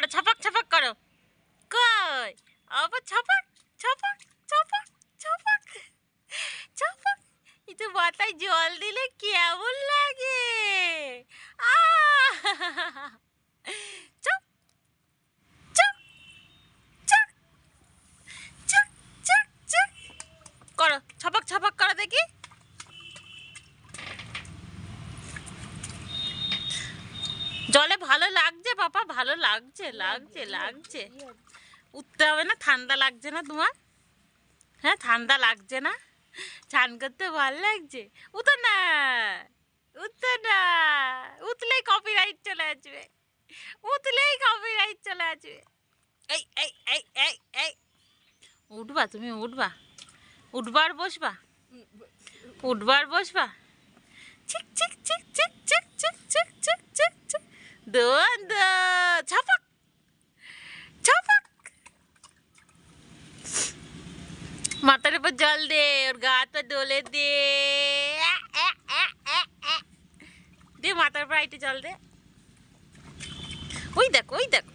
করো, ছপাক ছপাক করো। কই আবার ছপাক ছপাক ছপাক ছপাক ছপাক। একটু মাথায় জল দিলে কেমন লাগে। Chop chop chop chop chop chop করো, ছপাক ছপাক করো দেখি। জলে ভালো লাগছে বাবা, ভালো লাগছে লাগছে লাগছে। উঠতে হবে না? ঠান্ডা লাগছে না তোমার? হ্যাঁ ঠান্ডা লাগছে না? চান করতে ভালো লাগছে? উঠো না, উঠো না। উঠলেই কপিরাইট চলে আসবে, উঠলেই কপিরাইট চলে আসবে। এই এই এই এই এই উঠবা তুমি, উঠবা, উঠবা আর বসবা, উঠবা আর বসবা। চিক চিক চিক চিক চিক চিক চিক চিক চিক চিক। দোন দো ছাপাক ছাপাক। মাথার উপর জল দে, ওর গাটা ডলে দে। দে মাথার উপর আইটে জল দে। ওই দেখ, ওই দেখ।